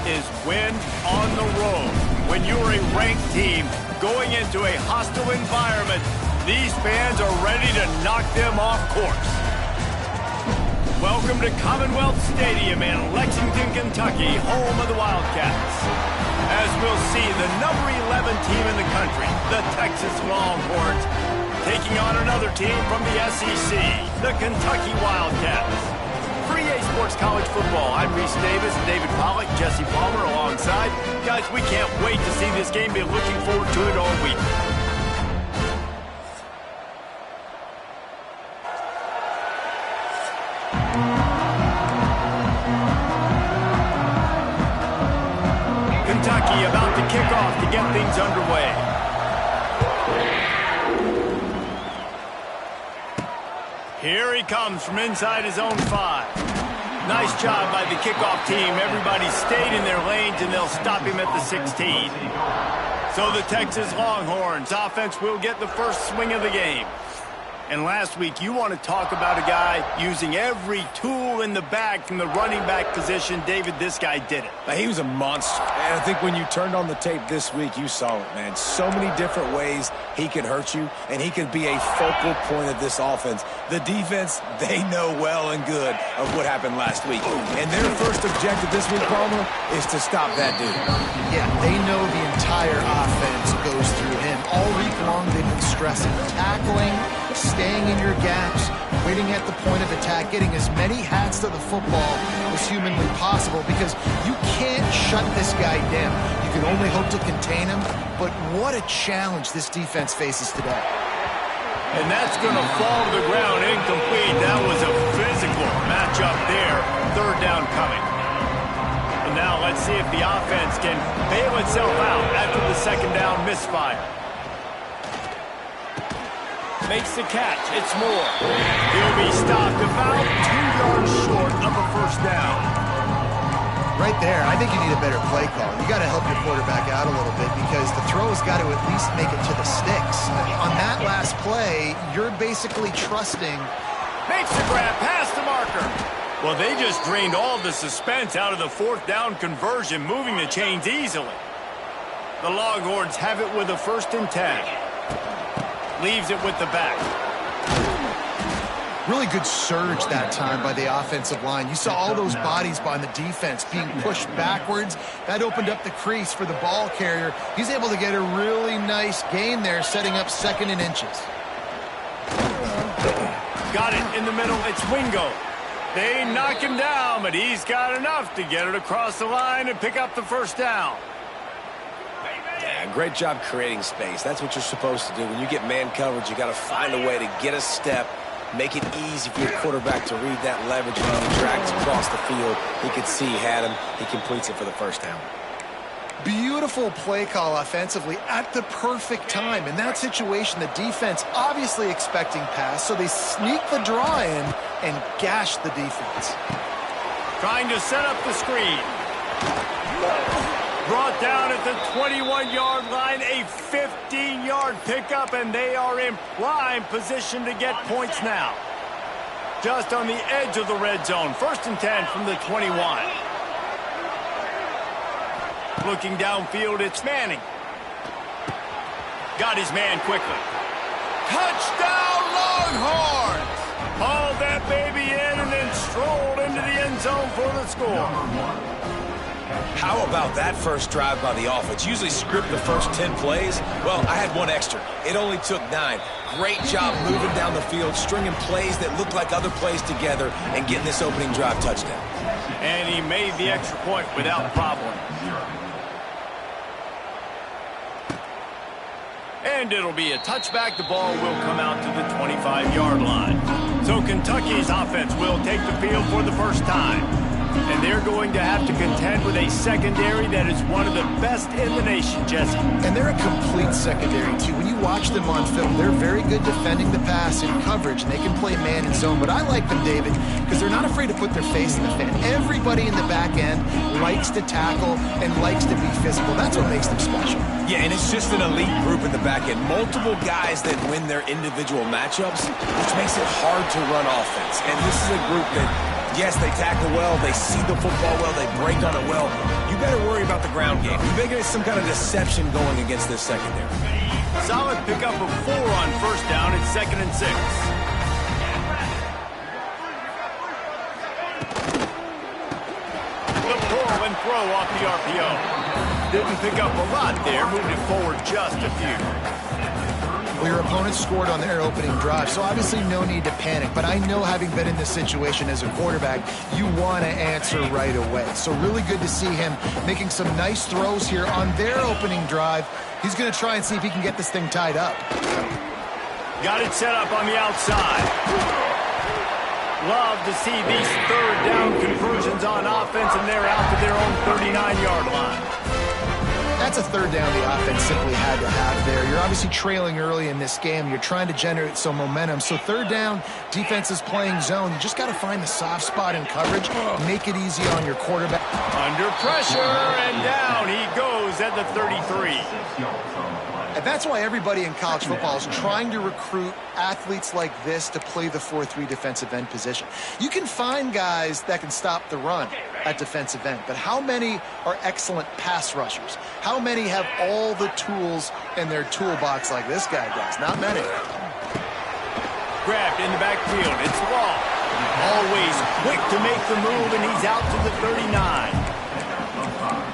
is win on the road. When you're a ranked team going into a hostile environment, these fans are ready to knock them off course. Welcome to Commonwealth Stadium in Lexington, Kentucky, home of the Wildcats. As we'll see, the number 11 team in the country, the Texas Longhorns, taking on another team from the SEC, the Kentucky Wildcats. For EA Sports College Football, I'm Reese Davis, David Pollack, Jesse Palmer alongside. Guys, we can't wait to see this game. Been looking forward to it all week. Kentucky about to kick off to get things underway. Here he comes from inside his own 5. Nice job by the kickoff team. Everybody stayed in their lanes, and they'll stop him at the 16. So the Texas Longhorns offense will get the first swing of the game. And last week, you want to talk about a guy using every tool in the bag from the running back position. David, this guy did it. He was a monster. And I think when you turned on the tape this week, you saw it, man. So many different ways he can hurt you, and he can be a focal point of this offense. The defense, they know well and good of what happened last week. And their first objective this week, Palmer, is to stop that dude. Yeah, they know the entire offense goes through him. All week long, they've been stressing tackling, staying in your gaps, waiting at the point of attack, getting as many hats to the football as humanly possible, because you can't shut this guy down. You can only hope to contain him, but what a challenge this defense faces today. And that's going to fall to the ground incomplete. That was a physical matchup there. Third down coming. And now let's see if the offense can bail itself out after the second down misfire. Makes the catch. It's Moore. He'll be stopped about 2 yards short of a first down. Right there, I think you need a better play call. You got to help your quarterback out a little bit, because the throw has got to at least make it to the sticks. On that last play, you're basically trusting. Makes the grab past the marker. Well, they just drained all the suspense out of the fourth down conversion, moving the chains easily. The Longhorns have it with a 1st and 10. Leaves it with the back. Really good surge that time by the offensive line. You saw all those bodies by the defense being pushed backwards. That opened up the crease for the ball carrier. He's able to get a really nice gain there, setting up 2nd and inches. Got it in the middle. It's Wingo. They knock him down, but he's got enough to get it across the line and pick up the first down. Yeah, great job creating space. That's what you're supposed to do. When you get man coverage, you got to find a way to get a step, make it easy for your quarterback to read that leverage, and when he drags across the field, he could see he had him. He completes it for the first down. Beautiful play call offensively at the perfect time. In that situation, the defense obviously expecting pass, so they sneak the draw in and gash the defense. Trying to set up the screen. Brought down at the 21-yard line, a 15-yard pickup, and they are in prime position to get points now. Just on the edge of the red zone. 1st and 10 from the 21. Looking downfield, it's Manning. Got his man quickly. Touchdown, Longhorns! Hauled that baby in and then strolled into the end zone for the score. How about that first drive by the offense? Usually script the first 10 plays. Well, I had one extra. It only took 9. Great job moving down the field, stringing plays that looked like other plays together, and getting this opening drive touchdown. And he made the extra point without problem. And it'll be a touchback. The ball will come out to the 25-yard line. So Kentucky's offense will take the field for the first time. And they're going to have to contend with a secondary that is one of the best in the nation, Jesse. And they're a complete secondary, too. When you watch them on film, they're very good defending the pass in coverage, and they can play man and zone. But I like them, David, because they're not afraid to put their face in the fan. Everybody in the back end likes to tackle and likes to be physical. That's what makes them special. Yeah, and it's just an elite group in the back end. Multiple guys that win their individual matchups, which makes it hard to run offense. And this is a group that Yes, they tackle well, they see the football well, they break on it well. You better worry about the ground game. You better get some kind of deception going against this secondary. Solid pickup of 4 on first down. It's 2nd and 6. The pull and throw off the RPO. Didn't pick up a lot there, moved it forward just a few. Well, your opponent scored on their opening drive, so obviously no need to panic. But I know, having been in this situation as a quarterback, you want to answer right away. So really good to see him making some nice throws here on their opening drive. He's going to try and see if he can get this thing tied up. Got it set up on the outside. Love to see these third down conversions on offense, and they're out to their own 39-yard line. That's a third down the offense simply had to have there. You're obviously trailing early in this game. You're trying to generate some momentum. So third down, defense is playing zone. You just got to find the soft spot in coverage. Make it easy on your quarterback. Under pressure, and down he goes at the 33. And that's why everybody in college football is trying to recruit athletes like this to play the 4-3 defensive end position. You can find guys that can stop the run at defensive end, but how many are excellent pass rushers? How many have all the tools in their toolbox like this guy does? Not many. Grabbed in the backfield. It's Long. Always quick to make the move, and he's out to the 39.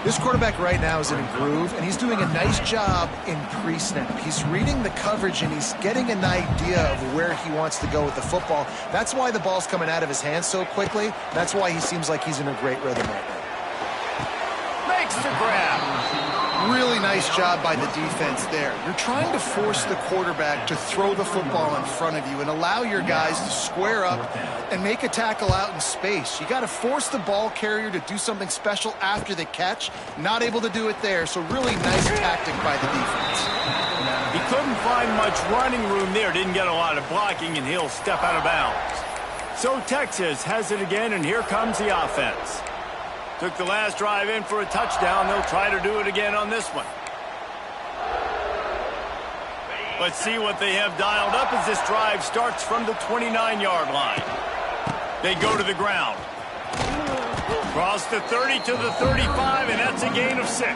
This quarterback right now is in a groove, and he's doing a nice job in pre-snap. He's reading the coverage, and he's getting an idea of where he wants to go with the football. That's why the ball's coming out of his hands so quickly. That's why he seems like he's in a great rhythm right now. Makes the grab. Really nice job by the defense there. You're trying to force the quarterback to throw the football in front of you and allow your guys to square up and make a tackle out in space. You got to force the ball carrier to do something special after the catch. Not able to do it there, so really nice tactic by the defense. He couldn't find much running room there. Didn't get a lot of blocking, and he'll step out of bounds. So Texas has it again, and here comes the offense. Took the last drive in for a touchdown. They'll try to do it again on this one. Let's see what they have dialed up as this drive starts from the 29-yard line. They go to the ground. Cross the 30 to the 35, and that's a gain of 6.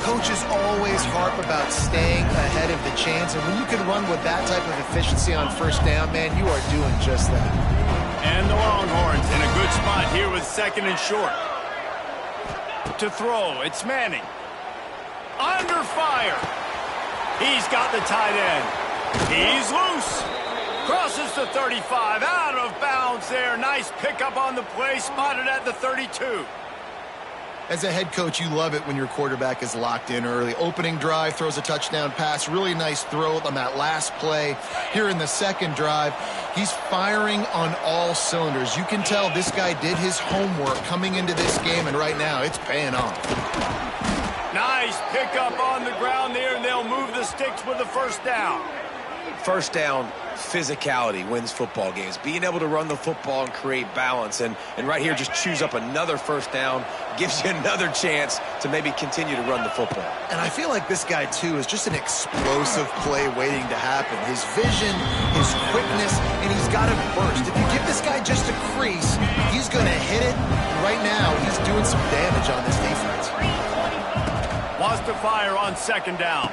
Coaches always harp about staying ahead of the chains, and when you can run with that type of efficiency on first down, man, you are doing just that. And the Longhorns in a good spot here with 2nd and short. To throw, it's Manning. Under fire. He's got the tight end. He's loose. Crosses the 35, out of bounds there. Nice pickup on the play, spotted at the 32. As a head coach, you love it when your quarterback is locked in early. Opening drive, throws a touchdown pass. Really nice throw on that last play. Here in the second drive, he's firing on all cylinders. You can tell this guy did his homework coming into this game, and right now it's paying off. Nice pickup on the ground there, and they'll move the sticks with the first down. First down, physicality wins football games. Being able to run the football and create balance. And right here, just choose up another first down. Gives you another chance to maybe continue to run the football. And I feel like this guy, too, is just an explosive play waiting to happen. His vision, his quickness, and he's got to burst. If you give this guy just a crease, he's going to hit it. Right now, he's doing some damage on this defense. Wants to fire on 2nd down.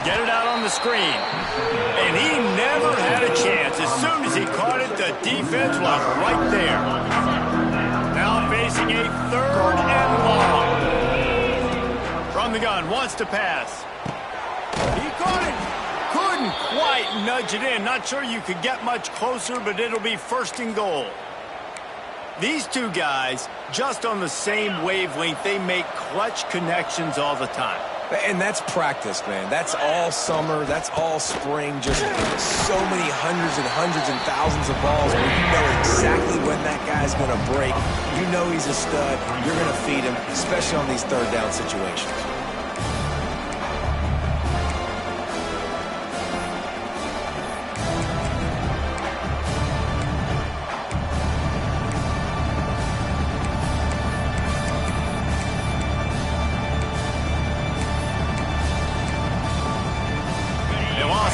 Get it out on the screen. And he never had a chance. As soon as he caught it, the defense was right there. Now facing a 3rd and long. From the gun, wants to pass. He caught it. Couldn't quite nudge it in. Not sure you could get much closer, but it'll be 1st and goal. These two guys, just on the same wavelength, they make clutch connections all the time. And that's practice, man. That's all summer. That's all spring. Just so many hundreds and thousands of balls where you know exactly when that guy's going to break. You know he's a stud. You're going to feed him, especially on these third down situations.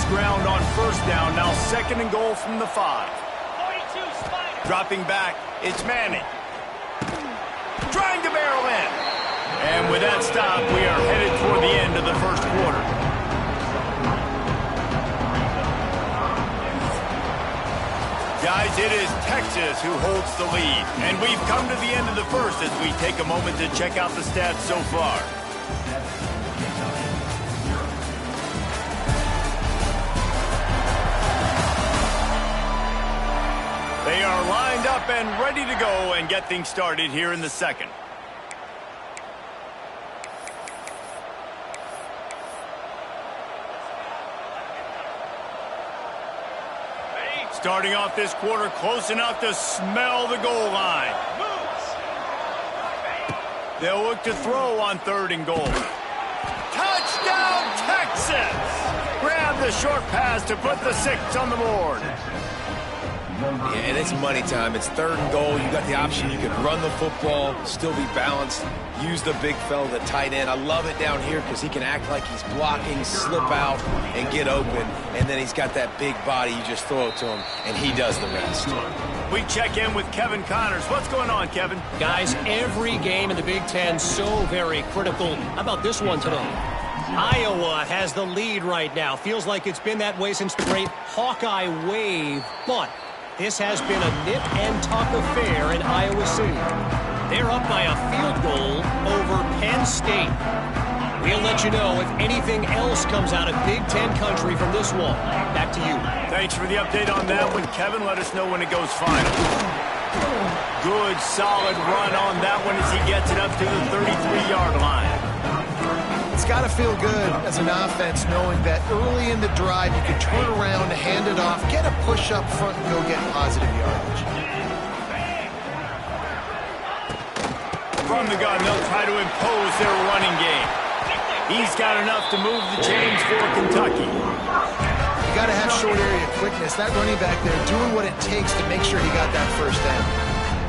Ground on first down, now 2nd and goal from the 5. Dropping back, it's Manning. Trying to barrel in. And with that stop, we are headed toward the end of the first quarter. Guys, it is Texas who holds the lead. And we've come to the end of the first as we take a moment to check out the stats so far. They are lined up and ready to go and get things started here in the second. Starting off this quarter close enough to smell the goal line. They'll look to throw on 3rd and goal. Touchdown, Texas! Grab the short pass to put the 6 on the board. Yeah, and it's money time. It's 3rd and goal. You got the option. You can run the football, still be balanced, use the big fella, the tight end. I love it down here because he can act like he's blocking, slip out, and get open. And then he's got that big body. You just throw it to him, and he does the rest. We check in with Kevin Connors. What's going on, Kevin? Guys, every game in the Big Ten so very critical. How about this one today? Iowa has the lead right now. Feels like it's been that way since the great Hawkeye wave, but this has been a nip-and-tuck affair in Iowa City. They're up by a field goal over Penn State. We'll let you know if anything else comes out of Big Ten country from this one. Back to you. Thanks for the update on that one, Kevin. Let us know when it goes final. Good, solid run on that one as he gets it up to the 33-yard line. It's got to feel good as an offense knowing that early in the drive you can turn around, hand it off, get a push up front, and go get positive yardage. From the gun, they'll try to impose their running game. He's got enough to move the chains for Kentucky. You got to have short area quickness. That running back there doing what it takes to make sure he got that first down.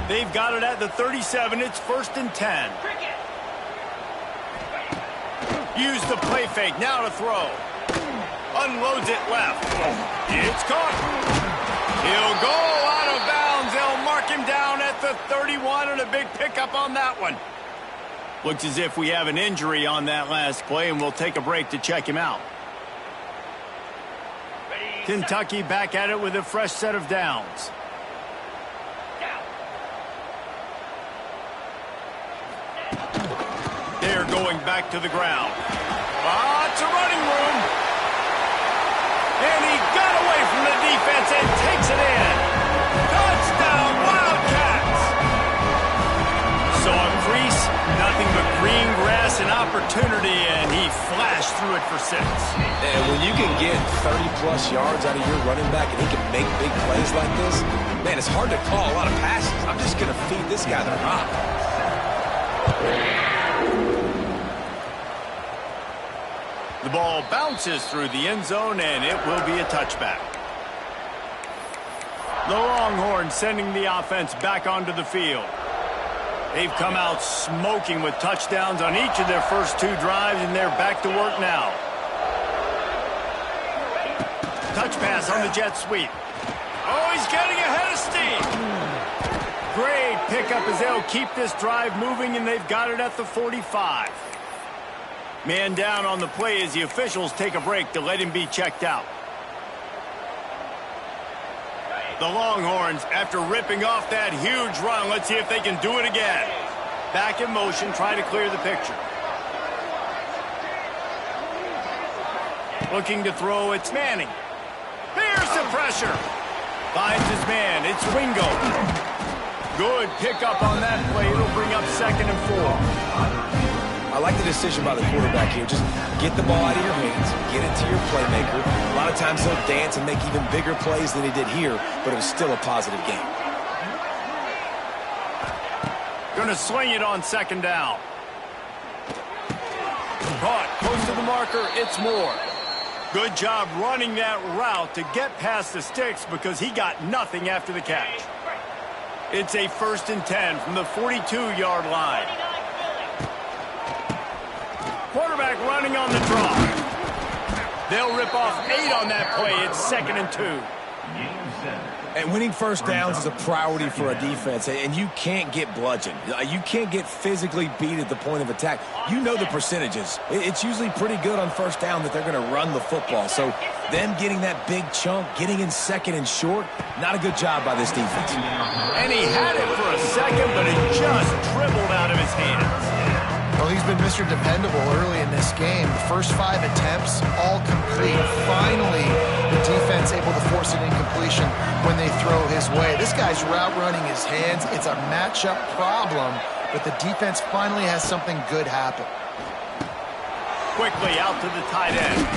They've got it at the 37. It's 1st and 10. Use the play fake, now to throw. Unloads it left. It's caught. He'll go out of bounds. They'll mark him down at the 31 and a big pickup on that one. Looks as if we have an injury on that last play, and we'll take a break to check him out. Kentucky back at it with a fresh set of downs. They're going back to the ground. It's a running room. And he got away from the defense and takes it in. Touchdown, Wildcats! Saw a crease, nothing but green grass and opportunity, and he flashed through it for 6. And when you can get 30-plus yards out of your running back and he can make big plays like this, man, it's hard to call a lot of passes. I'm just going to feed this guy the rock. The ball bounces through the end zone, and it will be a touchback. The Longhorns sending the offense back onto the field. They've come out smoking with touchdowns on each of their first 2 drives, and they're back to work now. Touch pass on the jet sweep. Oh, he's getting ahead of steam. Great pickup as they'll keep this drive moving, and they've got it at the 45. Man down on the play as the officials take a break to let him be checked out. The Longhorns, after ripping off that huge run, let's see if they can do it again. Back in motion, try to clear the picture. Looking to throw, it's Manning. Here's the pressure. Finds his man, it's Wingo. Good pickup on that play. It'll bring up 2nd and 4. I like the decision by the quarterback here. Just get the ball out of your hands, get it to your playmaker. A lot of times he'll dance and make even bigger plays than he did here, but it was still a positive game. Gonna swing it on 2nd down. Caught, close to the marker, it's Moore. Good job running that route to get past the sticks because he got nothing after the catch. It's a 1st and 10 from the 42-yard line. Quarterback running on the draw. They'll rip off 8 on that play. It's 2nd and 2. And winning first downs is a priority for a defense, and you can't get bludgeoned. You can't get physically beat at the point of attack. You know the percentages. It's usually pretty good on first down that they're going to run the football. So them getting that big chunk, getting in second and short, not a good job by this defense. And he had it for a second, but it just dribbled out of his hands. Well, he's been Mr. Dependable early in this game. The first 5 attempts, all complete. Finally, the defense able to force an incompletion when they throw his way. This guy's route running his hands. It's a matchup problem, but the defense finally has something good happen. Quickly out to the tight end.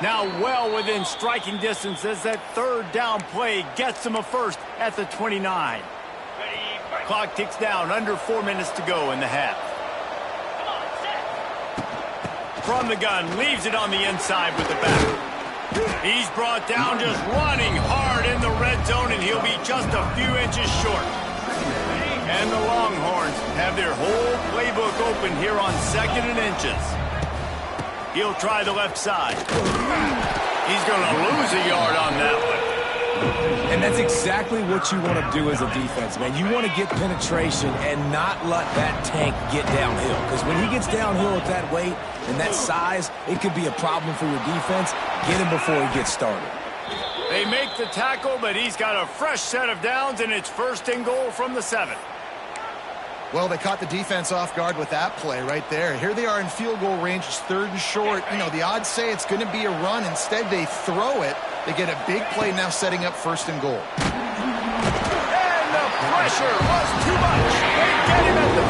Now well within striking distance as that third down play gets him a first at the 29. Clock ticks down, under 4 minutes to go in the half. From the gun, leaves it on the inside with the back. He's brought down just running hard in the red zone, and he'll be just a few inches short. And the Longhorns have their whole playbook open here on 2nd and inches. He'll try the left side. He's going to lose a yard on that one. And that's exactly what you want to do as a defense, man. You want to get penetration and not let that tank get downhill. Because when he gets downhill at that weight and that size, it could be a problem for your defense. Get him before he gets started. They make the tackle, but he's got a fresh set of downs, and it's 1st and goal from the 7. Well, they caught the defense off guard with that play right there. Here they are in field goal range. It's 3rd and short. You know, the odds say it's going to be a run. Instead, they throw it. They get a big play now setting up 1st and goal. And the pressure was too much. They get him at the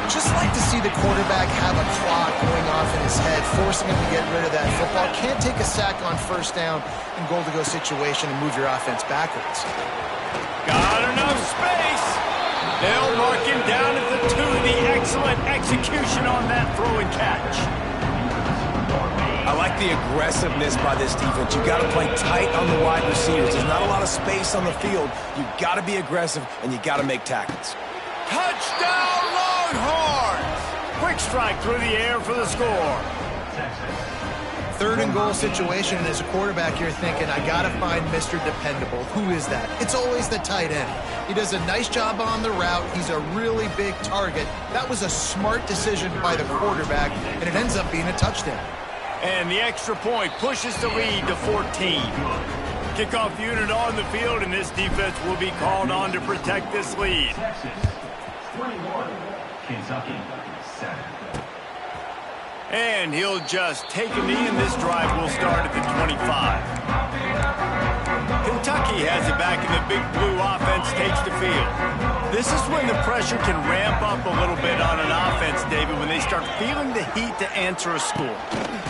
15. Just like to see the quarterback have a clock going off in his head, forcing him to get rid of that football. Can't take a sack on 1st down in goal-to-go situation and move your offense backwards. Got enough space. They'll mark him down at the 2. The excellent execution on that throw and catch. I like the aggressiveness by this defense. You got to play tight on the wide receivers. There's not a lot of space on the field. You got to be aggressive, and you got to make tackles. Touchdown, Longhorns! Quick strike through the air for the score. 3rd and goal situation, and as a quarterback, you're thinking, I got to find Mr. Dependable. Who is that? It's always the tight end. He does a nice job on the route. He's a really big target. That was a smart decision by the quarterback, and it ends up being a touchdown. And the extra point pushes the lead to 14. Kickoff unit on the field, and this defense will be called on to protect this lead. 21, Kentucky, 7. And he'll just take a knee, and this drive will start at the 25. Kentucky has it back, and the big blue offense takes the field. This is when the pressure can ramp up a little bit on an offense, David, when they start feeling the heat to answer a score.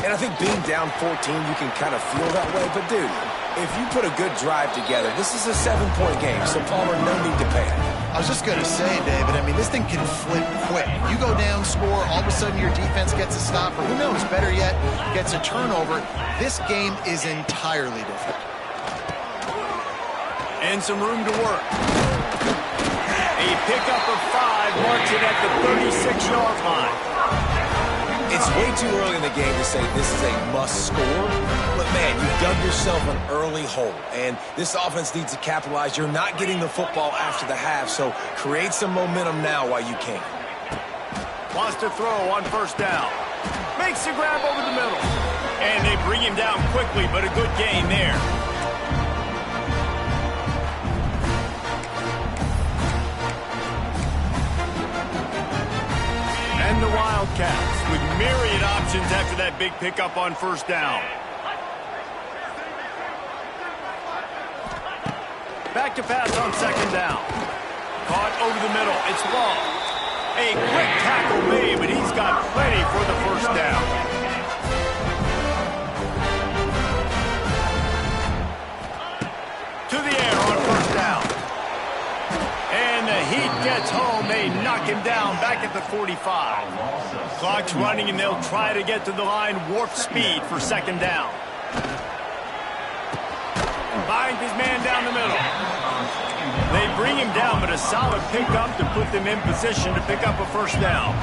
And I think being down 14, you can kind of feel that way. But, dude, if you put a good drive together, this is a 7-point game, so Palmer, no need to panic. I was just going to say, David, I mean, this thing can flip quick. You go down, score, all of a sudden your defense gets a stop, or who knows, better yet, gets a turnover. This game is entirely different. And some room to work. A pickup of 5 marks it at the 36-yard line. It's way too early in the game to say this is a must score, but man, you've dug yourself an early hole, and this offense needs to capitalize. You're not getting the football after the half, so create some momentum now while you can. Wants to throw on 1st down. Makes the grab over the middle. And they bring him down quickly, but a good gain there. And the Wildcats with myriad options after that big pickup on 1st down. Back to pass on 2nd down. Caught over the middle. It's long. A quick tackle made, but he's got plenty for the 1st down. To the air on 1st down. And the heat gets home. They knock him down back at the 45. Clock's running, and they'll try to get to the line warp speed for 2nd down. Finds his man down the middle. They bring him down, but a solid pickup to put them in position to pick up a 1st down.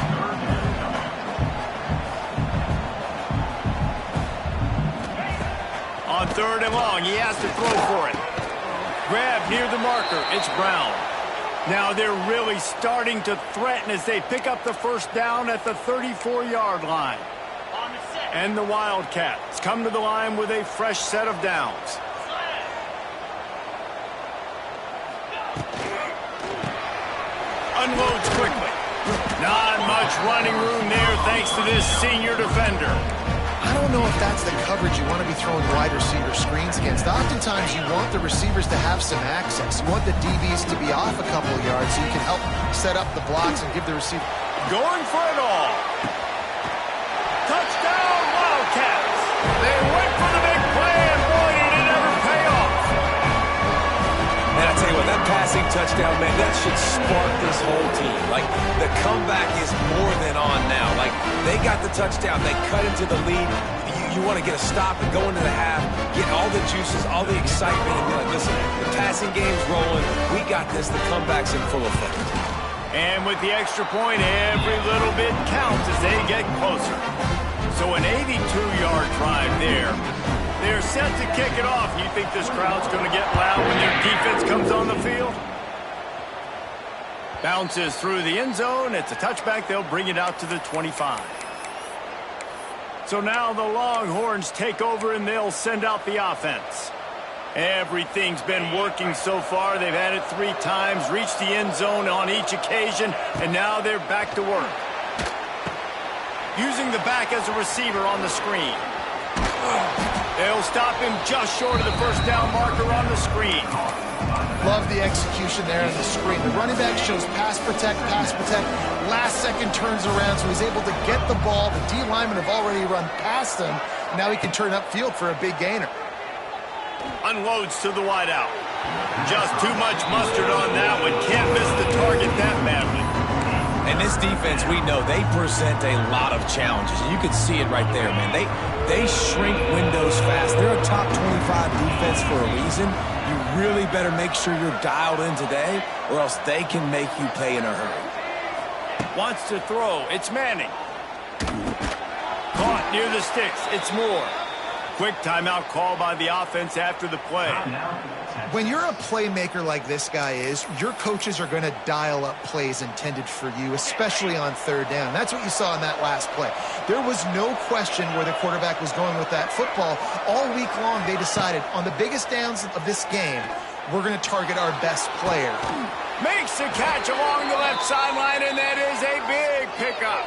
On 3rd and long. He has to throw for it. Grab near the marker. It's Brown. Now they're really starting to threaten as they pick up the first down at the 34-yard line. And the Wildcats come to the line with a fresh set of downs. Unloads quickly. Not much running room there thanks to this senior defender. I don't know if that's the coverage you want to be throwing wide receiver screens against. Oftentimes you want the receivers to have some access. You want the DBs to be off a couple of yards so you can help set up the blocks and give the receiver. Going for it all. Touchdown, Wildcats. They went for the big play, and boy, did it ever pay off. And I tell you what, that passing touchdown, man, that should spark this whole team. Like, the comeback is more than on now. Like, they got the touchdown. They cut into the lead. You want to get a stop and go into the half, get all the juices, all the excitement, and be like, listen, the passing game's rolling. We got this. The comeback's in full effect. And with the extra point, every little bit counts as they get closer. So an 82-yard drive there. They're set to kick it off. You think this crowd's going to get loud when their defense comes on the field? Bounces through the end zone. It's a touchback. They'll bring it out to the 25. So now the Longhorns take over and they'll send out the offense. Everything's been working so far. They've had it 3 times, reached the end zone on each occasion, and now they're back to work. Using the back as a receiver on the screen. They'll stop him just short of the first down marker on the screen. Love the execution there on the screen. The running back shows pass protect, last second turns around, so he's able to get the ball. The D linemen have already run past him. Now he can turn upfield for a big gainer. Unloads to the wideout. Just too much mustard on that one. Can't miss the target that badly. And this defense, we know, they present a lot of challenges. You can see it right there, man. They shrink windows fast. They're a top 25 defense for a reason. You really better make sure you're dialed in today, or else they can make you pay in a hurry. Wants to throw. It's Manning. Caught near the sticks. It's Moore. Quick timeout call by the offense after the play. When you're a playmaker like this guy is, your coaches are going to dial up plays intended for you, especially on 3rd down. That's what you saw in that last play. There was no question where the quarterback was going with that football. All week long, they decided on the biggest downs of this game, we're going to target our best player. Makes the catch along the left sideline, and that is a big pickup.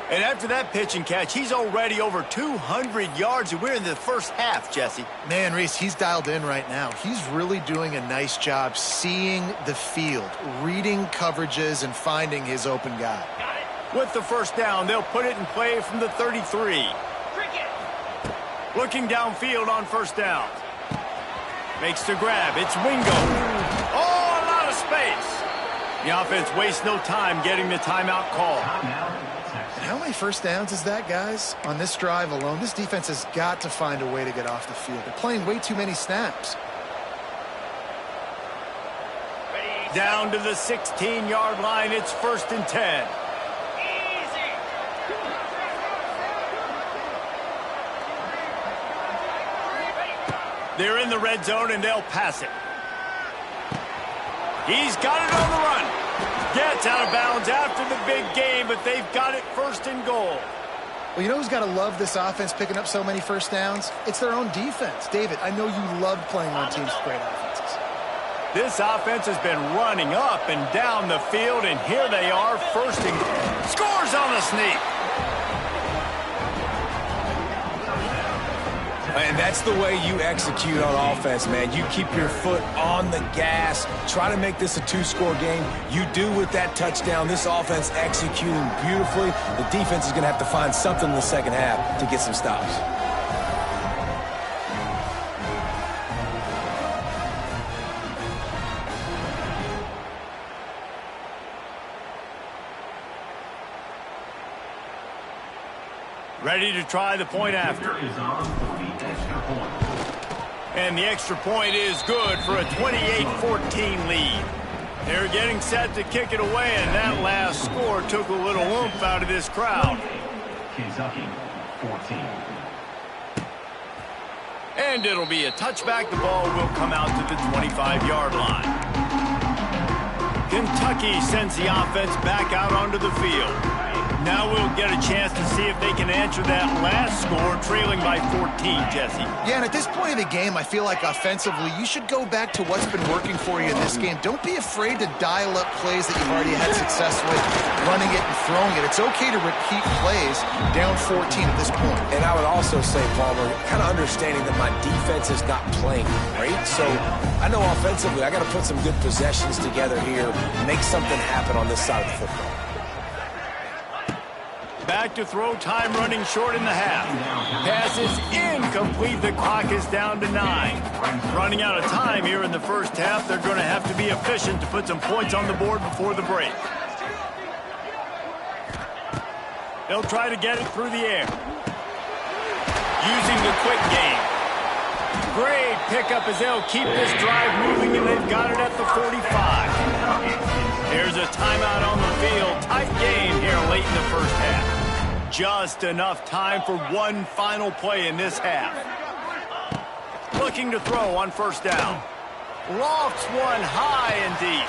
And after that pitch and catch, he's already over 200 yards, and we're in the first half, Jesse. Man, Reese, he's dialed in right now. He's really doing a nice job seeing the field, reading coverages, and finding his open guy. With the first down, they'll put it in play from the 33. Looking downfield on first down. Makes the grab. It's Wingo. Oh, a lot of space. The offense wastes no time getting the timeout call. How many first downs is that, guys? On this drive alone, this defense has got to find a way to get off the field. They're playing way too many snaps. Down to the 16-yard line. It's 1st and 10. They're in the red zone, and they'll pass it. He's got it on the run. Gets out of bounds after the big game, but they've got it 1st and goal. Well, you know who's got to love this offense picking up so many first downs? It's their own defense. David, I know you love playing on teams with great offenses. This offense has been running up and down the field, and here they are, 1st and goal. Scores on the sneak. And that's the way you execute on offense, man. You keep your foot on the gas. Try to make this a 2-score game. You do with that touchdown. This offense executing beautifully. The defense is going to have to find something in the second half to get some stops. Ready to try the point after. And the extra point is good for a 28-14 lead. They're getting set to kick it away, and that last score took a little oomph out of this crowd. Kentucky, 14. And it'll be a touchback. The ball will come out to the 25-yard line. Kentucky sends the offense back out onto the field. Now we'll get a chance to see if they can answer that last score, trailing by 14, Jesse. Yeah, and at this point of the game, I feel like offensively, you should go back to what's been working for you in this game. Don't be afraid to dial up plays that you've already had success with, running it and throwing it. It's okay to repeat plays down 14 at this point. And I would also say, Palmer, kind of understanding that my defense is not playing great. So I know offensively, I got to put some good possessions together here, make something happen on this side of the football. Back to throw, time running short in the half. Pass is incomplete. The clock is down to 9. Running out of time here in the first half. They're going to have to be efficient to put some points on the board before the break. They'll try to get it through the air. Using the quick game. Great pickup as they'll keep this drive moving, and they've got it at the 45. Here's a timeout on the field. Tight game here late in the first half. Just enough time for one final play in this half. Looking to throw on first down. Lofts one high and deep.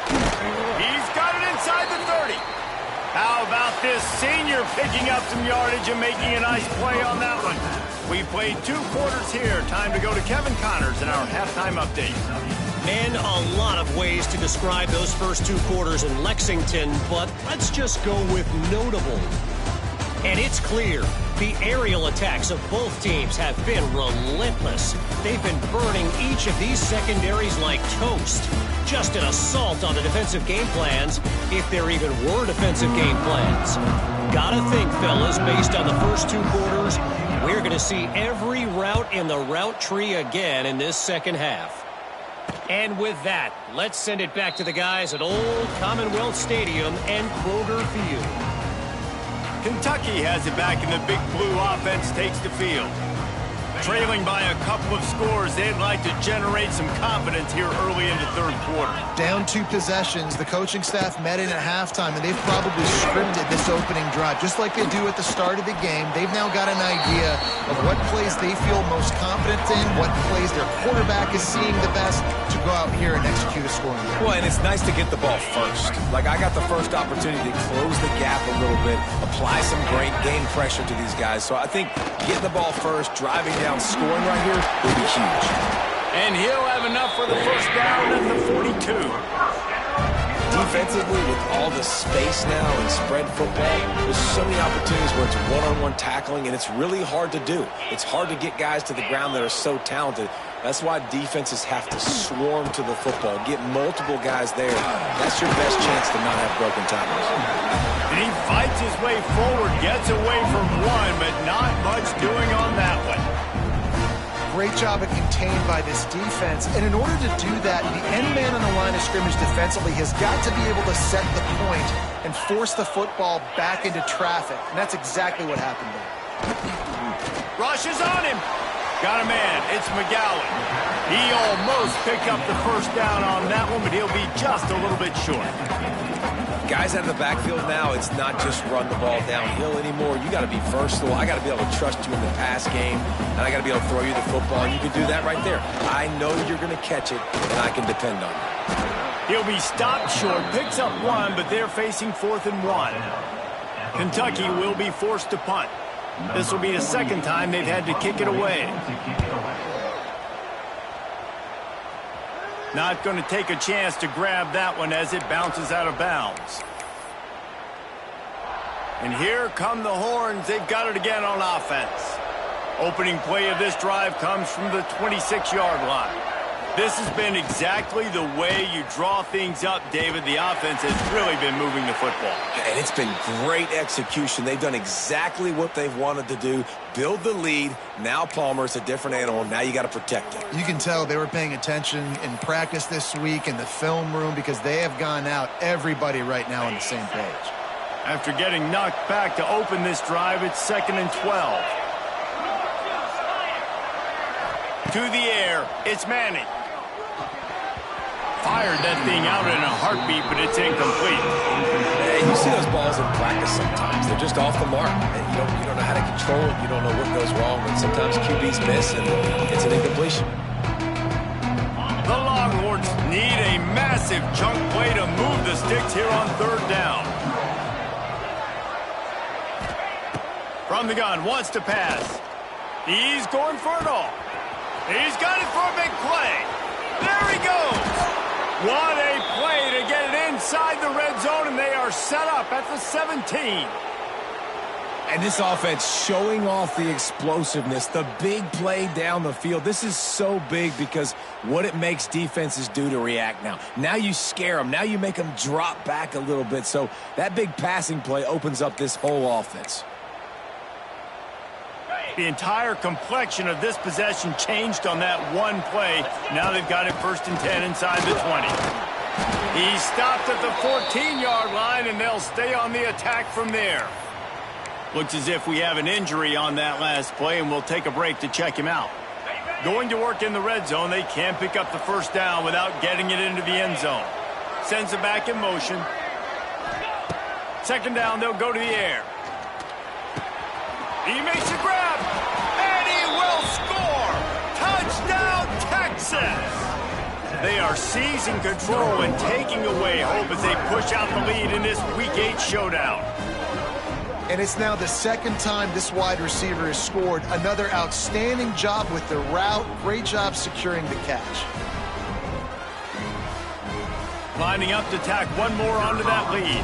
He's got it inside the 30. How about this senior picking up some yardage and making a nice play on that one? We played 2 quarters here. Time to go to Kevin Connors in our halftime update. And a lot of ways to describe those first 2 quarters in Lexington, but let's just go with notable. And it's clear, the aerial attacks of both teams have been relentless. They've been burning each of these secondaries like toast. Just an assault on the defensive game plans, if there even were defensive game plans. Gotta think, fellas, based on the first 2 quarters, we're going to see every route in the route tree again in this second half. And with that, let's send it back to the guys at Old Commonwealth Stadium and Kroger Field. Kentucky has it back, and the Big Blue offense takes the field. Trailing by a couple of scores, they'd like to generate some confidence here early in the third quarter. Down 2 possessions, the coaching staff met in at halftime, and they've probably scripted this opening drive. Just like they do at the start of the game, they've now got an idea of what plays they feel most confident in, what plays their quarterback is seeing the best to go out here and execute a scoring drive. Well, and it's nice to get the ball first. Like, I got the first opportunity to close the gap a little bit, apply some great game pressure to these guys. So I think getting the ball first, driving down, scoring right here will be huge. And he'll have enough for the first down at the 42. Defensively, with all the space now and spread football, there's so many opportunities where it's one-on-one tackling, and it's really hard to do. It's hard to get guys to the ground that are so talented. That's why defenses have to swarm to the football, get multiple guys there. That's your best chance to not have broken tackles. And he fights his way forward, gets away from one, but not much doing on that one. Great job at contained by this defense. And in order to do that, the end man on the line of scrimmage defensively has got to be able to set the point and force the football back into traffic. And that's exactly what happened there. Rush is on him. Got a man. It's McGowan. He almost picked up the first down on that one, but he'll be just a little bit short. Guys out of the backfield now, it's not just run the ball downhill anymore. You got to be versatile. I got to be able to trust you in the pass game, and I got to be able to throw you the football, and you can do that right there. I know you're going to catch it, and I can depend on it. He'll be stopped short, picks up 1, but they're facing 4th and 1. Kentucky will be forced to punt. This will be the second time they've had to kick it away. Not going to take a chance to grab that one as it bounces out of bounds. And here come the Horns. They've got it again on offense. Opening play of this drive comes from the 26-yard line. This has been exactly the way you draw things up, David. The offense has really been moving the football. And it's been great execution. They've done exactly what they've wanted to do. Build the lead. Now Palmer is a different animal. Now you got to protect it. You can tell they were paying attention in practice this week in the film room because they have gone out, everybody right now on the same page. After getting knocked back to open this drive, it's 2nd and 12. To the air, it's Manning. fired that thing out in a heartbeat, but it's incomplete. Hey, you see those balls in practice sometimes. They're just off the mark. And you don't know how to control it. You don't know what goes wrong. And sometimes QBs miss, and it's an incompletion. The Longhorns need a massive chunk play to move the sticks here on third down. From the gun, wants to pass. He's going for it all. He's got it for a big play. There he goes. What a play to get it inside the red zone, and they are set up at the 17. And this offense showing off the explosiveness, the big play down the field. This is so big because what it makes defenses do to react now. Now you scare them. Now you make them drop back a little bit. So that big passing play opens up this whole offense. The entire complexion of this possession changed on that one play. Now they've got it 1st and 10 inside the 20. He stopped at the 14-yard line, and they'll stay on the attack from there. Looks as if we have an injury on that last play, and we'll take a break to check him out. Going to work in the red zone, they can't pick up the first down without getting it into the end zone. Sends it back in motion. 2nd down, they'll go to the air. He makes a grab, and he will score! Touchdown, Texas! They are seizing control and taking away hope as they push out the lead in this Week 8 showdown. And it's now the 2nd time this wide receiver has scored. Another outstanding job with the route. Great job securing the catch. Lining up to tack one more onto that lead.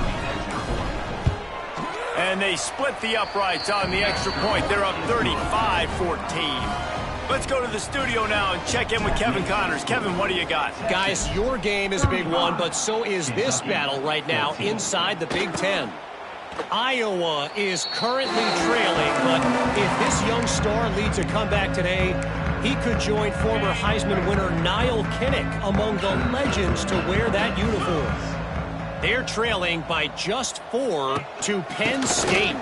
And they split the uprights on the extra point. They're up 35-14. Let's go to the studio now and check in with Kevin Connors. Kevin, what do you got? Guys, your game is a big one, but so is this battle right now inside the Big Ten. Iowa is currently trailing, but if this young star leads a comeback today, he could join former Heisman winner Niall Kinnick among the legends to wear that uniform. They're trailing by just 4 to Penn State.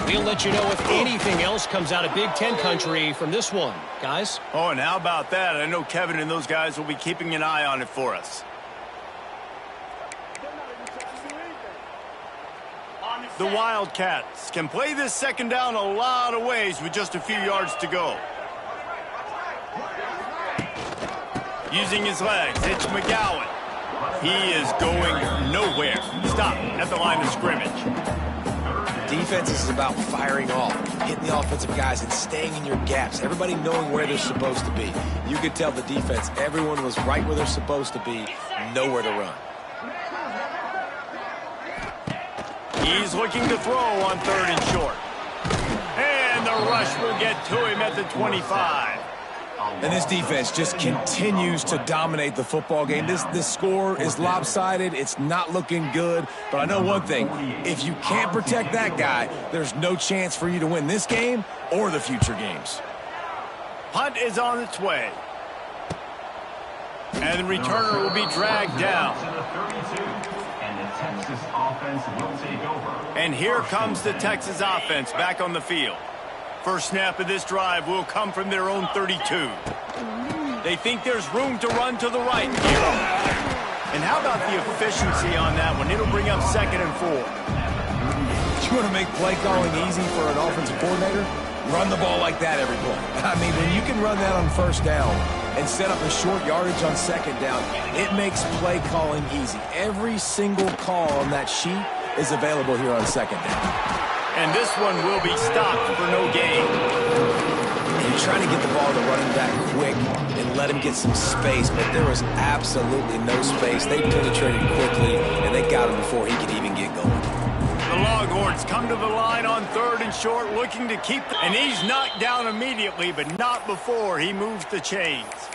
We'll let you know if anything else comes out of Big Ten country from this one, guys. Oh, and how about that? I know Kevin and those guys will be keeping an eye on it for us. The Wildcats can play this 2nd down a lot of ways with just a few yards to go. Using his legs, it's McGowan. He is going nowhere. Stop at the line of scrimmage. Defense is about firing off, hitting the offensive guys and staying in your gaps. Everybody knowing where they're supposed to be. You could tell the defense, everyone was right where they're supposed to be, nowhere to run. He's looking to throw on 3rd and short. And the rush will get to him at the 25. And this defense just continues to dominate the football game. This score is lopsided. It's not looking good. But I know one thing. If you can't protect that guy, there's no chance for you to win this game or the future games. Punt is on its way. And the returner will be dragged down. And the Texas offense will take over. And here comes the Texas offense back on the field. First snap of this drive will come from their own 32. They think there's room to run to the right here. And how about the efficiency on that one? It'll bring up 2nd and 4. You want to make play calling easy for an offensive coordinator? Run the ball like that every play. I mean, when you can run that on 1st down and set up a short yardage on 2nd down, it makes play calling easy. Every single call on that sheet is available here on 2nd down. And this one will be stopped for no gain. You're trying to get the ball to the running back quick and let him get some space, but there was absolutely no space. They penetrated quickly, and they got him before he could even get going. The Longhorns come to the line on 3rd and short, looking to keep, and he's knocked down immediately, but not before he moves the chains.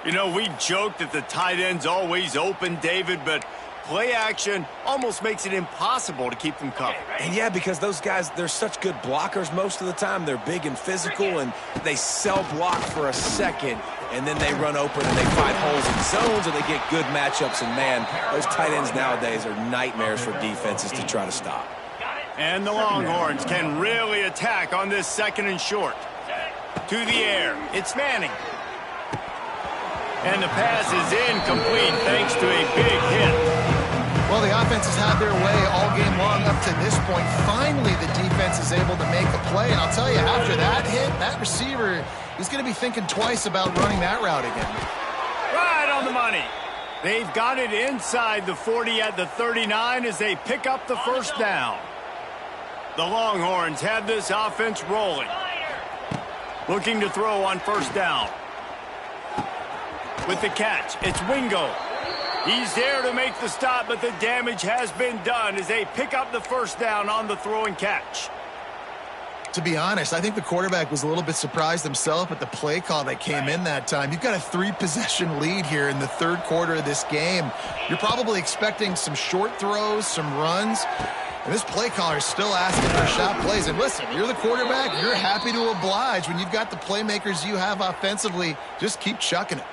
You know, we joke that the tight end's always open, David, but play action almost makes it impossible to keep them covered. And yeah, because those guys, they're such good blockers most of the time. They're big and physical, and they sell block for a second, and then they run open and they find holes in zones, and they get good matchups. And man, those tight ends nowadays are nightmares for defenses to try to stop. And the Longhorns can really attack on this 2nd and short. To the air, it's Manning. And the pass is incomplete thanks to a big hit. Well, the offense has had their way all game long up to this point. Finally, the defense is able to make a play. And I'll tell you, after that hit, that receiver is going to be thinking twice about running that route again. Right on the money. They've got it inside the 40 at the 39 as they pick up the first down. The Longhorns have this offense rolling. Looking to throw on first down. With the catch, it's Wingo. He's there to make the stop, but the damage has been done as they pick up the first down on the throw and catch. To be honest, I think the quarterback was a little bit surprised himself at the play call that came in that time. You've got a 3-possession lead here in the third quarter of this game. You're probably expecting some short throws, some runs. And this play caller is still asking for shot plays. And listen, you're the quarterback. You're happy to oblige. When you've got the playmakers you have offensively, just keep chucking it.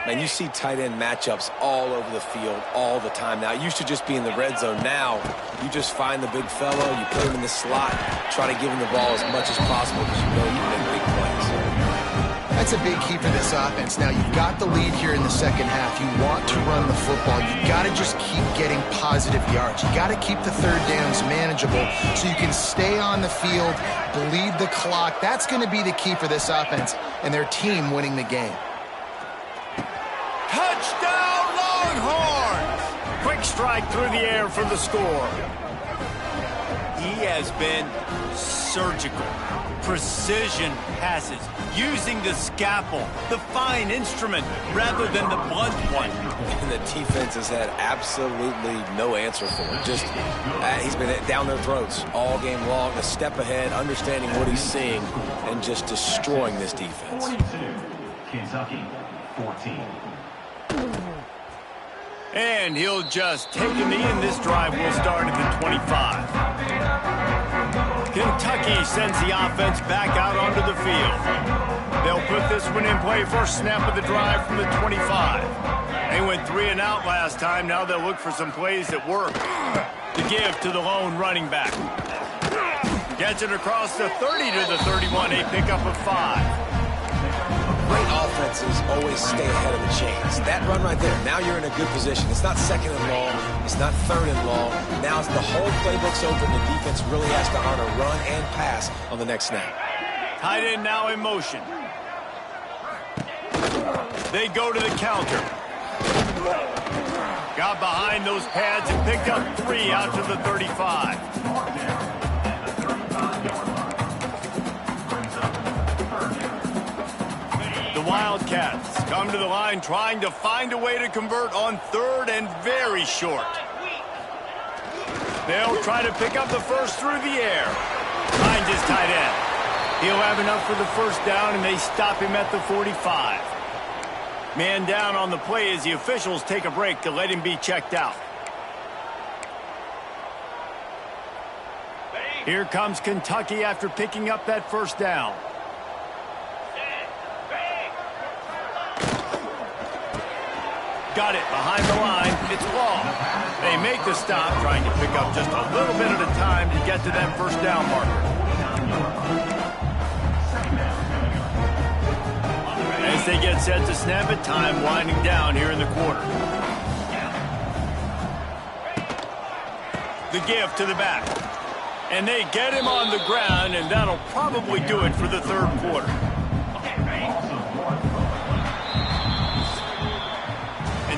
Man, you see tight end matchups all over the field all the time now. It used to just be in the red zone. Now, you just find the big fellow, you put him in the slot, try to give him the ball as much as possible because you know you can make big plays. That's a big key for this offense. Now, you've got the lead here in the second half. You want to run the football. You've got to just keep getting positive yards. You got to keep the third downs manageable so you can stay on the field, bleed the clock. That's going to be the key for this offense and their team winning the game. Touchdown, Longhorns! Quick strike through the air for the score. He has been surgical. Precision passes, using the scalpel, the fine instrument, rather than the blunt one. And the defense has had absolutely no answer for it. Just, he's been down their throats all game long, a step ahead, understanding what he's seeing, and just destroying this defense. 42, Kentucky, 14. And he'll just take a knee, and this drive will start at the 25. Kentucky sends the offense back out onto the field. They'll put this one in play first snap of the drive from the 25. They went 3 and out last time. Now they'll look for some plays that work. To give to the lone running back. Gets it across the 30 to the 31, a pickup of 5. Great offenses always stay ahead of the chains. That run right there, now you're in a good position. It's not second and long. It's not third and long. Now the whole playbook's open. The defense really has to honor run and pass on the next snap. Tight end now in motion. They go to the counter. Got behind those pads and picked up 3 out to the 35. Wildcats come to the line trying to find a way to convert on third and very short. They'll try to pick up the first through the air. Finds his tight end. He'll have enough for the first down, and they stop him at the 45. Man down on the play as the officials take a break to let him be checked out. Here comes Kentucky after picking up that first down. Got it behind the line. It's long. They make the stop, trying to pick up just a little bit at a time to get to that first down marker. As they get set to snap it, time winding down here in the quarter. The give to the back. And they get him on the ground, and that'll probably do it for the third quarter.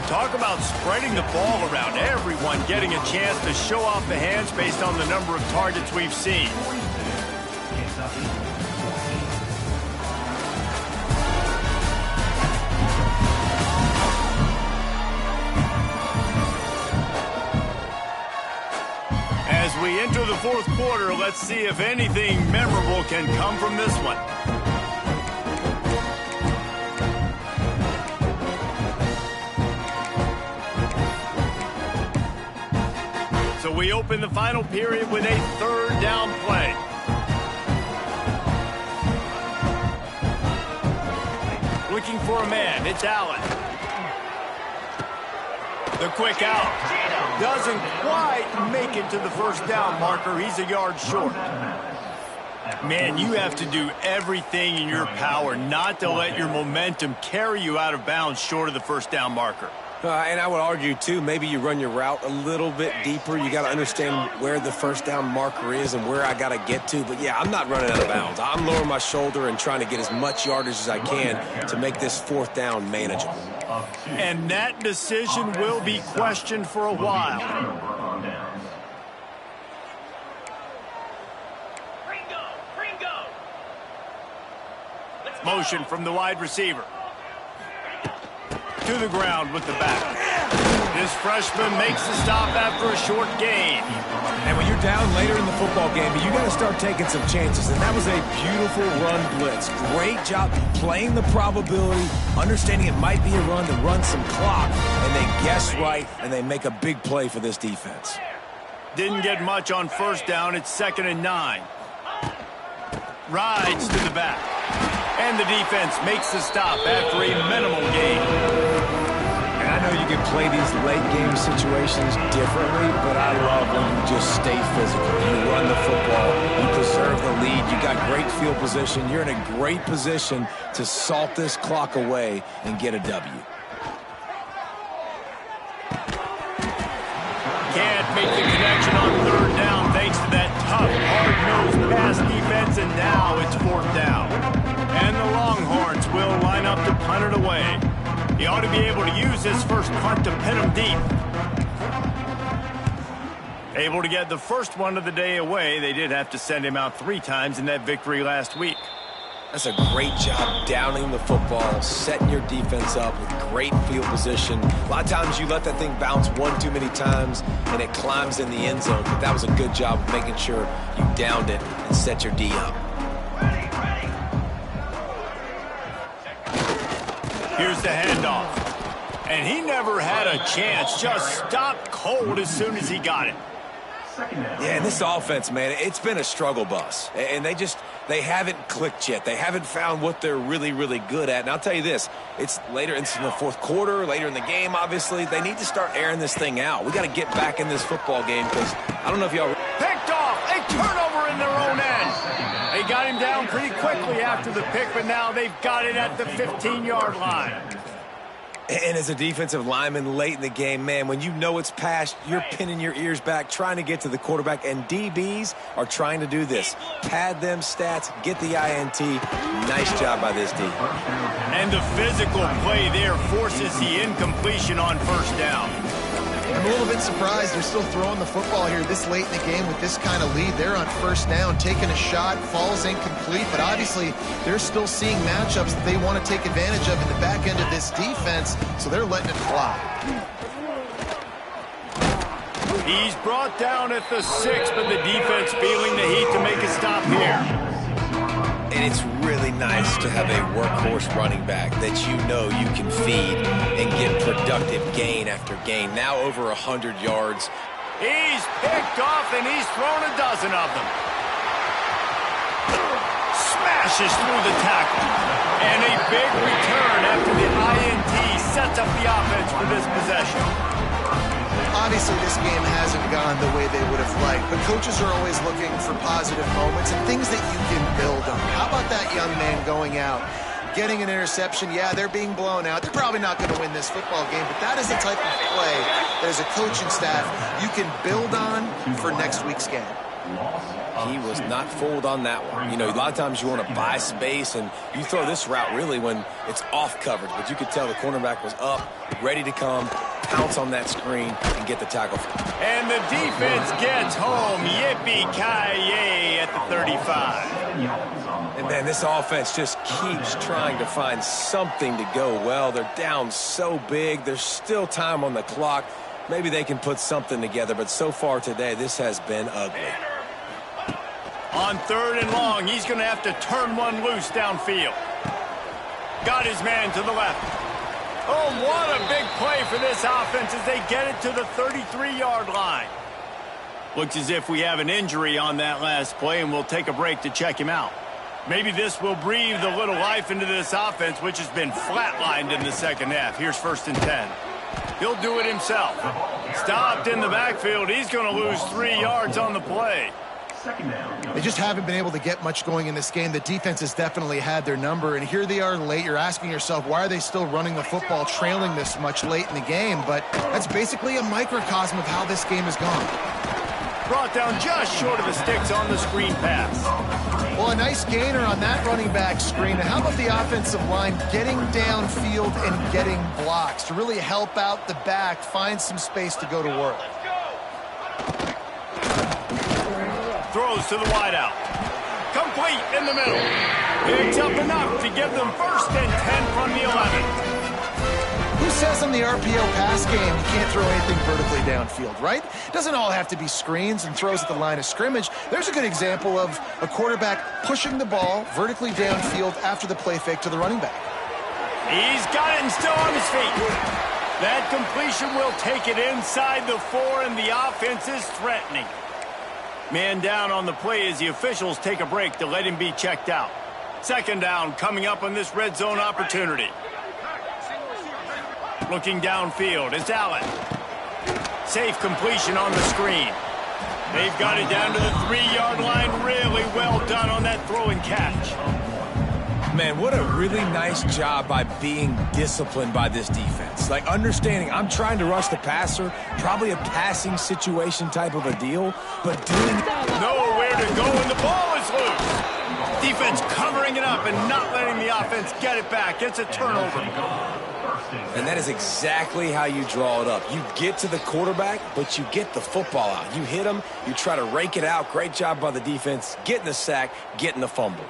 Talk about spreading the ball around. Everyone getting a chance to show off the hands based on the number of targets we've seen. As we enter the fourth quarter, let's see if anything memorable can come from this one. So we open the final period with a third down play. Looking for a man. It's Allen. The quick out. Doesn't quite make it to the first down marker. He's a yard short. Man, you have to do everything in your power not to let your momentum carry you out of bounds short of the first down marker. And I would argue, too, maybe you run your route a little bit deeper. You got to understand where the first down marker is and where I got to get to. But, yeah, I'm not running out of bounds. I'm lowering my shoulder and trying to get as much yardage as I can to make this fourth down manageable. And that decision will be questioned for a while. Motion from the wide receiver. To the ground with the back. This freshman makes the stop after a short gain. And when you're down later in the football game, you got to start taking some chances. And that was a beautiful run blitz. Great job playing the probability, understanding it might be a run to run some clock. And they guess right, and they make a big play for this defense. Didn't get much on first down. It's 2nd and 9. Rides to the back. And the defense makes the stop after a minimal gain. And I know you can play these late game situations differently, but I love when you just stay physical. You run the football, you preserve the lead, you got great field position. You're in a great position to salt this clock away and get a W. Can't make the connection on 3rd down thanks to that tough, hard-nosed pass defense, and now it's 4th down. And the Longhorns will line up to punt it away. He ought to be able to use this first punt to pin him deep. Able to get the first one of the day away. They did have to send him out 3 times in that victory last week. That's a great job downing the football, setting your defense up with great field position. A lot of times you let that thing bounce one too many times and it climbs in the end zone, but that was a good job of making sure you downed it and set your D up. Here's the handoff. And he never had a chance, just stopped cold as soon as he got it. Yeah, and this offense, man, it's been a struggle bus. And they haven't clicked yet. They haven't found what they're really, really good at. And I'll tell you this, it's later in the fourth quarter, later in the game, obviously. They need to start airing this thing out. We got to get back in this football game because I don't know if y'all... Picked off, a turnover in their own end. They got him down pretty quickly after the pick, but now they've got it at the 15-yard line. And as a defensive lineman late in the game, man, when you know it's past, you're pinning your ears back, trying to get to the quarterback, and DBs are trying to do this. Pad them stats, get the INT. Nice job by this D. And the physical play there forces the incompletion on first down. I'm a little bit surprised they're still throwing the football here this late in the game with this kind of lead. They're on first down, taking a shot, falls incomplete, but obviously they're still seeing matchups that they want to take advantage of in the back end of this defense, so they're letting it fly. He's brought down at the 6, but the defense feeling the heat to make a stop here. And it's really nice to have a workhorse running back that you know you can feed and get productive gain after gain. Now over 100 yards. He's picked off, and he's thrown a dozen of them. Smashes through the tackle. And a big return after the INT sets up the offense for this possession. Obviously, this game hasn't gone the way they would have liked, but coaches are always looking for positive moments and things that you can build on. How about that young man going out, getting an interception? Yeah, they're being blown out. They're probably not going to win this football game, but that is the type of play that as a coaching staff you can build on for next week's game. He was not fooled on that one. You know, a lot of times you want to buy space, and you throw this route really when it's off coverage. But you could tell the cornerback was up, ready to come, pounce on that screen, and get the tackle. And the defense gets home. Yippee-ki-yay at the 35. And, man, this offense just keeps trying to find something to go well. They're down so big. There's still time on the clock. Maybe they can put something together, but so far today, this has been ugly. On 3rd and long, he's going to have to turn one loose downfield. Got his man to the left. Oh, what a big play for this offense as they get it to the 33-yard line. Looks as if we have an injury on that last play, and we'll take a break to check him out. Maybe this will breathe a little life into this offense, which has been flatlined in the second half. Here's 1st and 10. He'll do it himself. Stopped in the backfield. He's going to lose 3 yards on the play. Second down. They just haven't been able to get much going in this game. The defense has definitely had their number, and here they are late. You're asking yourself, why are they still running the football, trailing this much late in the game? But that's basically a microcosm of how this game has gone. Brought down just short of the sticks on the screen pass. Well, a nice gainer on that running back screen. And how about the offensive line getting downfield and getting blocks to really help out the back, find some space to go to work. Throws to the wideout. Complete in the middle. Picks up enough to give them 1st and 10 from the 11. Who says in the RPO pass game you can't throw anything vertically downfield, right? It doesn't all have to be screens and throws at the line of scrimmage. There's a good example of a quarterback pushing the ball vertically downfield after the play fake to the running back. He's got it and still on his feet. That completion will take it inside the 4, and the offense is threatening. Man down on the play as the officials take a break to let him be checked out. 2nd down coming up on this red zone opportunity. Looking downfield, it's Allen. Safe completion on the screen. They've got it down to the 3-yard line. Really well done on that throw and catch. Man, what a really nice job by being disciplined by this defense. Like, understanding I'm trying to rush the passer, probably a passing situation type of a deal, but doing nowhere to go, and the ball is loose. Defense covering it up and not letting the offense get it back. It's a turnover. And that is exactly how you draw it up. You get to the quarterback, but you get the football out. You hit him, you try to rake it out. Great job by the defense, getting the sack, getting the fumble.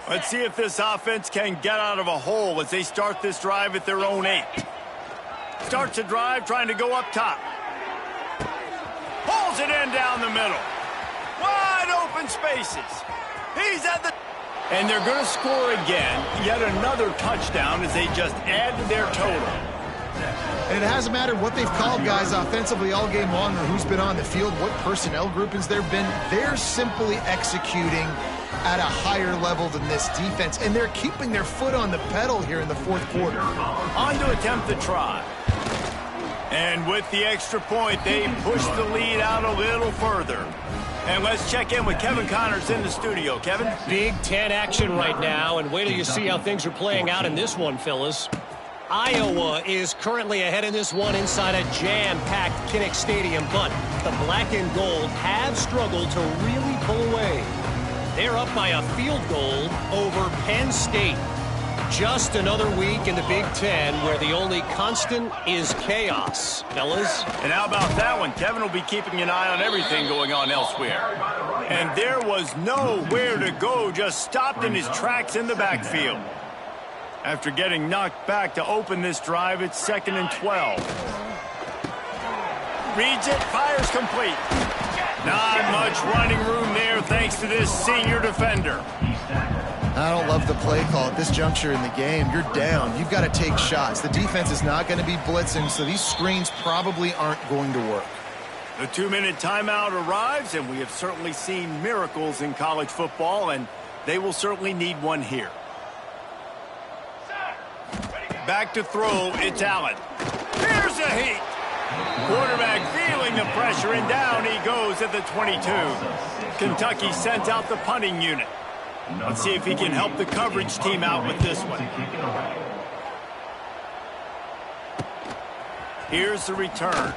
Let's see if this offense can get out of a hole as they start this drive at their own 8. Starts a drive trying to go up top. Pulls it in down the middle. Wide open spaces. He's at the... And they're going to score again. Yet another touchdown as they just add to their total. And it hasn't mattered what they've called guys offensively all game long or who's been on the field, what personnel groupings there have been. They're simply executing at a higher level than this defense, and they're keeping their foot on the pedal here in the 4th quarter. On to attempt the try. And with the extra point, they push the lead out a little further. And let's check in with Kevin Connors in the studio. Kevin? Big Ten action right now, and wait till you see how things are playing out in this one, fellas. Iowa is currently ahead in this one inside a jam-packed Kinnick Stadium, but the black and gold have struggled to really pull away. They're up by a field goal over Penn State. Just another week in the Big Ten where the only constant is chaos, fellas. And how about that one? Kevin will be keeping an eye on everything going on elsewhere. And there was nowhere to go, just stopped in his tracks in the backfield. After getting knocked back to open this drive, it's 2nd and 12. Reads it, fires complete. Not much running room there thanks to this senior defender. I don't love the play call at this juncture in the game. You're down. You've got to take shots. The defense is not going to be blitzing, so these screens probably aren't going to work. The 2-minute timeout arrives, and we have certainly seen miracles in college football, and they will certainly need one here. Back to throw, it's Allen. Here's a heat. Quarterback feeling the pressure, and down he goes at the 22. Kentucky sent out the punting unit. Let's see if he can help the coverage team out with this one. Here's the return.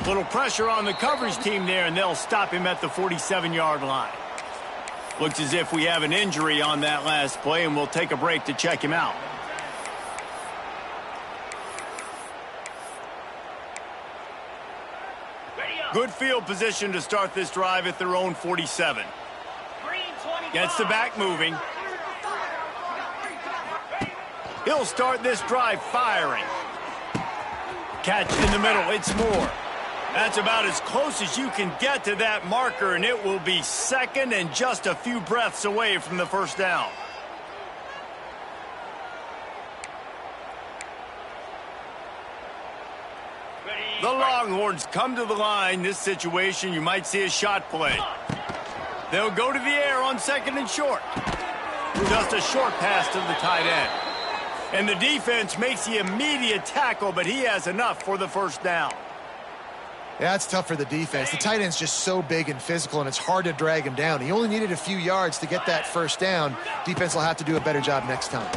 Little pressure on the coverage team there, and they'll stop him at the 47-yard line. Looks as if we have an injury on that last play, and we'll take a break to check him out. Good field position to start this drive at their own 47. Gets the back moving. He'll start this drive firing. Catch in the middle, it's more. That's about as close as you can get to that marker, and it will be 2nd and just a few breaths away from the 1st down. The Longhorns come to the line. This situation, you might see a shot play. They'll go to the air on 2nd and short. Just a short pass to the tight end. And the defense makes the immediate tackle, but he has enough for the first down. Yeah, it's tough for the defense. The tight end's just so big and physical, and it's hard to drag him down. He only needed a few yards to get that first down. Defense will have to do a better job next time.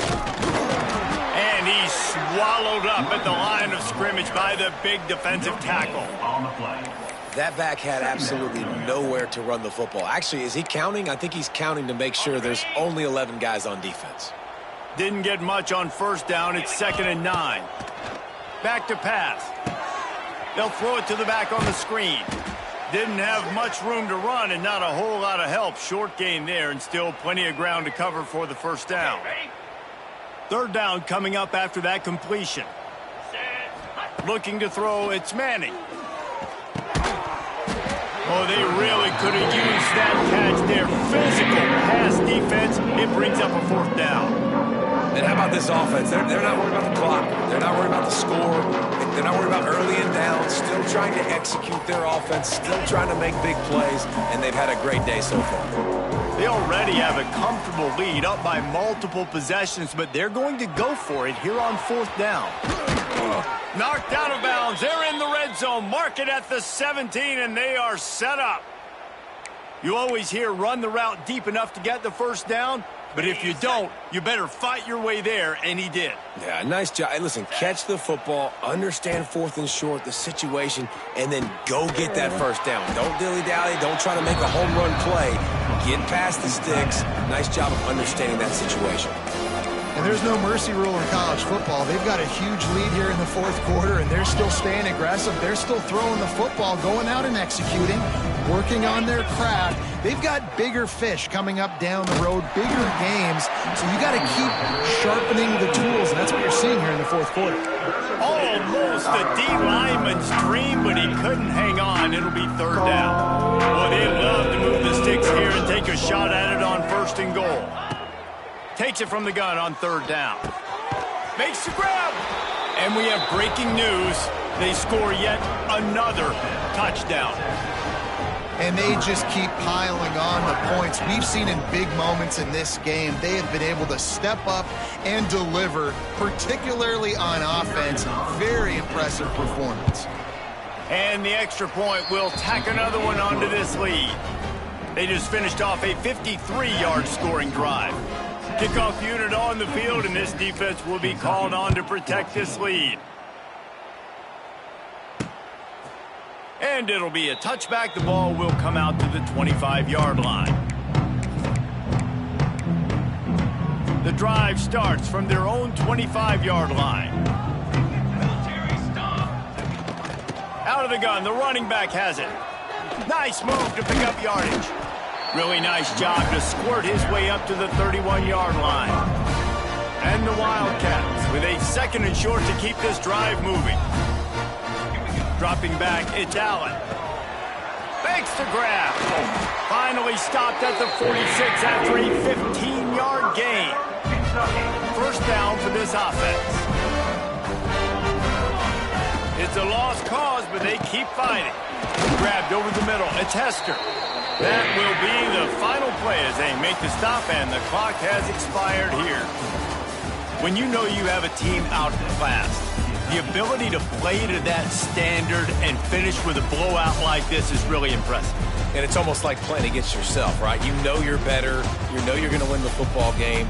And he's swallowed up at the line of scrimmage by the big defensive tackle. On the play. That back had absolutely nowhere to run the football. Actually, is he counting? I think he's counting to make sure there's only 11 guys on defense. Didn't get much on first down. It's 2nd and 9. Back to pass. They'll throw it to the back on the screen. Didn't have much room to run and not a whole lot of help. Short gain there and still plenty of ground to cover for the first down. 3rd down coming up after that completion. Looking to throw, it's Manning. Oh, they really could have used that catch there. Physical pass defense. It brings up a 4th down. And how about this offense? They're not worried about the clock. They're not worried about the score. They're not worried about early and down. Still trying to execute their offense. Still trying to make big plays. And they've had a great day so far. They already have a comfortable lead up by multiple possessions, but they're going to go for it here on 4th down. Knocked out of bounds. They're in the red zone. Mark it at the 17, and they are set up. You always hear run the route deep enough to get the first down, but if you don't, you better fight your way there, and he did. Yeah, nice job. Hey, listen, catch the football, understand 4th and short, the situation, and then go get that first down. Don't dilly-dally. Don't try to make a home run play. Get past the sticks. Nice job of understanding that situation. And there's no mercy rule in college football. They've got a huge lead here in the 4th quarter, and they're still staying aggressive. They're still throwing the football, going out and executing, working on their craft. They've got bigger fish coming up down the road, bigger games, so you got to keep sharpening the tools, and that's what you're seeing here in the 4th quarter. Almost a D lineman's dream, but he couldn't hang on. It'll be 3rd down. Well, they love to move the sticks here and take a shot at it on 1st and goal. Takes it from the gun on 3rd down. Makes the grab. And we have breaking news. They score yet another touchdown. And they just keep piling on the points. We've seen in big moments in this game, they have been able to step up and deliver, particularly on offense. Very impressive performance. And the extra point will tack another one onto this lead. They just finished off a 53-yard scoring drive. Kickoff unit on the field, and this defense will be called on to protect this lead. And it'll be a touchback. The ball will come out to the 25-yard line. The drive starts from their own 25-yard line. Out of the gun, the running back has it. Nice move to pick up yardage. Really nice job to squirt his way up to the 31-yard line. And the Wildcats with a 2nd and short to keep this drive moving. Dropping back, it's Allen. Makes the grab. Finally stopped at the 46 after a 15-yard gain. First down for this offense. It's a lost cause, but they keep fighting. Grabbed over the middle. It's Hester. That will be the final play as they make the stop, and the clock has expired here. When you know you have a team outclassed, the ability to play to that standard and finish with a blowout like this is really impressive. And it's almost like playing against yourself, right? You know you're better. You know you're going to win the football game.